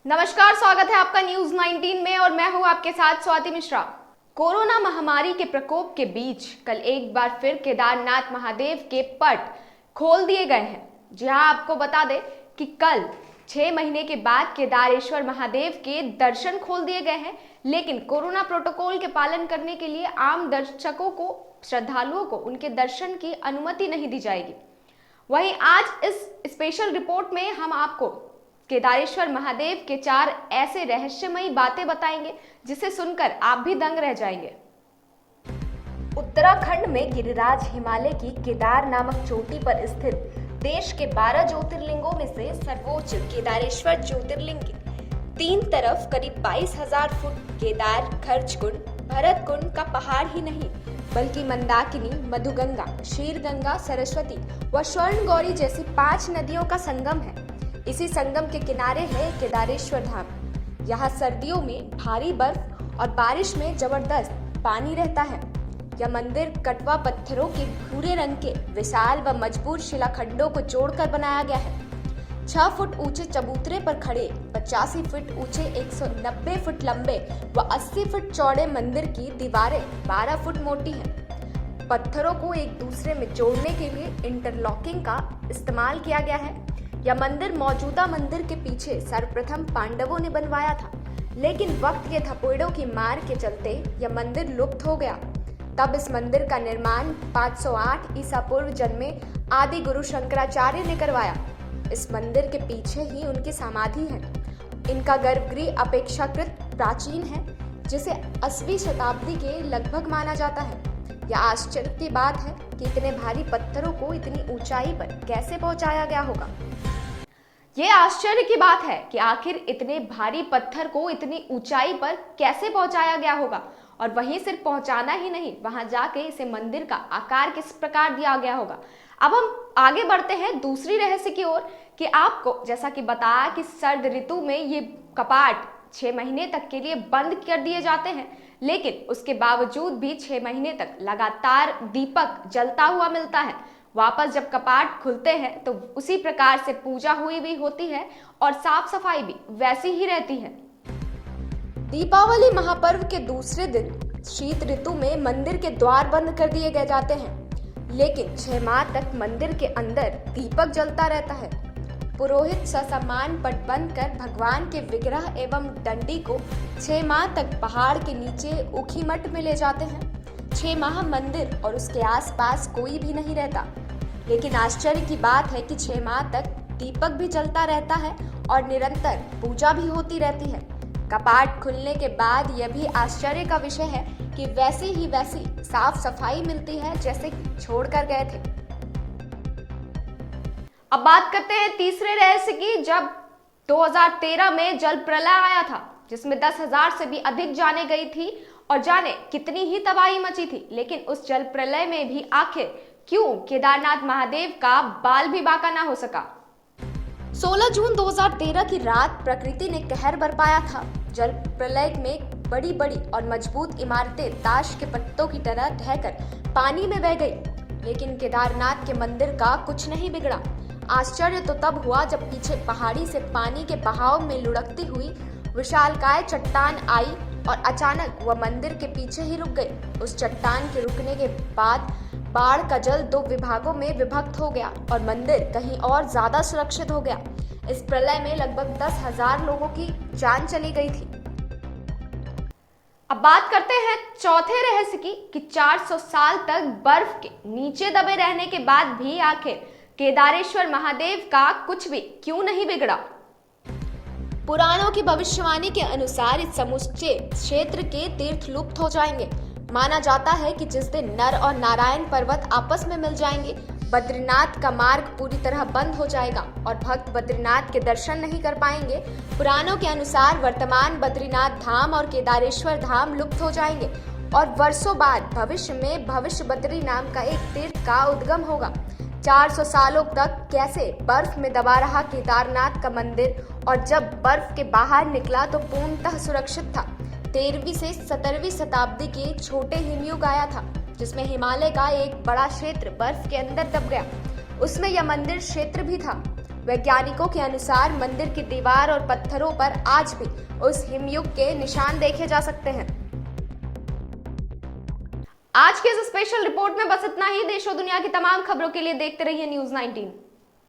नमस्कार, स्वागत है आपका न्यूज 19 में और मैं हूं आपके साथ स्वाति मिश्रा। कोरोना महामारी के प्रकोप के बीच कल एक बार फिर केदारनाथ महादेव के पट खोल दिए गए हैं। जी हां, आपको बता दें कि कल 6 महीने के बाद केदारेश्वर महादेव के दर्शन खोल दिए गए हैं, लेकिन कोरोना प्रोटोकॉल के पालन करने के लिए आम दर्शकों को, श्रद्धालुओं को उनके दर्शन की अनुमति नहीं दी जाएगी। वहीं आज इस स्पेशल रिपोर्ट में हम आपको केदारेश्वर महादेव के 4 ऐसे रहस्यमयी बातें बताएंगे जिसे सुनकर आप भी दंग रह जाएंगे। उत्तराखंड में गिरिराज हिमालय की केदार नामक चोटी पर स्थित देश के 12 ज्योतिर्लिंगों में से सर्वोच्च केदारेश्वर ज्योतिर्लिंग के 3 तरफ करीब 22,000 फुट केदार खर्चकुंड भरतकुंड का पहाड़ ही नहीं बल्कि मंदाकिनी, मधुगंगा, शीरगंगा, सरस्वती व स्वर्ण गौरी जैसी 5 नदियों का संगम है। इसी संगम के किनारे है केदारेश्वर धाम। यहाँ सर्दियों में भारी बर्फ और बारिश में जबरदस्त पानी रहता है। यह मंदिर कटवा पत्थरों के भूरे रंग के विशाल व मजबूत शिलाखंडों को जोड़कर बनाया गया है। 6 फुट ऊंचे चबूतरे पर खड़े 85 फुट ऊंचे 190 फुट लंबे व 80 फुट चौड़े मंदिर की दीवारें 12 फुट मोटी हैं। पत्थरों को एक दूसरे में जोड़ने के लिए इंटरलॉकिंग का इस्तेमाल किया गया है। यह मंदिर मौजूदा मंदिर के पीछे सर्वप्रथम पांडवों ने बनवाया था, लेकिन वक्त के थपेड़ों की मार के चलते यह मंदिर लुप्त हो गया। तब इस मंदिर का निर्माण 508 ईसा पूर्व जन्मे आदि गुरु शंकराचार्य ने करवाया। इस मंदिर के पीछे ही उनकी समाधि है। इनका गर्भगृह अपेक्षाकृत प्राचीन है, जिसे 8वीं शताब्दी के लगभग माना जाता है। यह आश्चर्य की बात है कि इतने भारी पत्थरों को इतनी ऊंचाई पर कैसे पहुंचाया गया होगा। ये आश्चर्य की बात है कि आखिर इतने भारी पत्थर को इतनी ऊंचाई पर कैसे पहुंचाया गया होगा, और वहीं सिर्फ पहुंचाना ही नहीं, वहां जाके इसे मंदिर का आकार किस प्रकार दिया गया होगा। अब हम आगे बढ़ते हैं दूसरी रहस्य की ओर कि आपको जैसा कि बताया कि सर्द ऋतु में ये कपाट 6 महीने तक के लिए बंद कर दिए जाते हैं, लेकिन उसके बावजूद भी 6 महीने तक लगातार दीपक जलता हुआ मिलता है। वापस जब कपाट खुलते हैं तो उसी प्रकार से पूजा हुई भी होती है और साफ सफाई भी वैसी ही रहती है। दीपावली महापर्व के दूसरे दिन शीत ऋतु में मंदिर के द्वार बंद कर दिए गए जाते हैं, लेकिन 6 माह तक मंदिर के अंदर दीपक जलता रहता है। पुरोहित ससामान पट बंद कर भगवान के विग्रह एवं डंडी को 6 माह तक पहाड़ के नीचे ऊखीमठ में ले जाते हैं। 6 माह मंदिर और उसके आसपास कोई भी नहीं रहता, लेकिन आश्चर्य की बात है कि 6 माह तक दीपक भी जलता रहता है और निरंतर पूजा भी होती रहती है। कपाट खुलने के बाद यह भी आश्चर्य का विषय है कि वैसी ही वैसी साफ सफाई मिलती है जैसे छोड़कर गए थे। अब बात करते हैं तीसरे रहस्य की। जब 2013 में जल प्रलय आया था, जिसमें 10,000 से भी अधिक जाने गई थी और जाने कितनी ही तबाही मची थी, लेकिन उस जल प्रलय में भी आखिर क्यों केदारनाथ महादेव का बाल भी बांका ना हो सका। 16 जून 2013 की रात प्रकृति ने कहर बरपाया था। जल प्रलय में बड़ी बड़ी और मजबूत इमारतें ताश के पत्तों की तरह ढहकर पानी में बह गई, लेकिन केदारनाथ के मंदिर का कुछ नहीं बिगड़ा। आश्चर्य तो तब हुआ जब पीछे पहाड़ी से पानी के बहाव में लुढ़कती हुई विशालकाय चट्टान आई और अचानक वह मंदिर के पीछे ही रुक गई। उस चट्टान के रुकने के बाद बाढ़ का जल 2 विभागों में विभक्त हो गया और मंदिर कहीं और ज्यादा सुरक्षित हो गया। इस प्रलय में लगभग 10,000 लोगों की जान चली गई थी। अब बात करते हैं चौथे रहस्य की कि 400 साल तक बर्फ के नीचे दबे रहने के बाद भी आखिर केदारेश्वर महादेव का कुछ भी क्यों नहीं बिगड़ा। पुराणों की भविष्यवाणी के अनुसार इस समूचे क्षेत्र के तीर्थ लुप्त हो जाएंगे। माना जाता है कि जिस दिन नर और नारायण पर्वत आपस में मिल जाएंगे, बद्रीनाथ का मार्ग पूरी तरह बंद हो जाएगा और भक्त बद्रीनाथ के दर्शन नहीं कर पाएंगे। पुराणों के अनुसार वर्तमान बद्रीनाथ धाम और केदारेश्वर धाम लुप्त हो जाएंगे और वर्षों बाद भविष्य में भविष्य बद्री नाम का एक तीर्थ का उद्गम होगा। 400 सालों तक कैसे बर्फ में दबा रहा केदारनाथ का मंदिर, और जब बर्फ के बाहर निकला तो पूर्णतः सुरक्षित था। 13वीं से 17वीं शताब्दी के छोटे हिमयुग आया था, जिसमें हिमालय का एक बड़ा क्षेत्र बर्फ के अंदर दब गया। उसमें यह मंदिर क्षेत्र भी था। वैज्ञानिकों के अनुसार मंदिर की दीवार और पत्थरों पर आज भी उस हिमयुग के निशान देखे जा सकते हैं। आज के इस स्पेशल रिपोर्ट में बस इतना ही। देश और दुनिया की तमाम खबरों के लिए देखते रहिए न्यूज़ 19।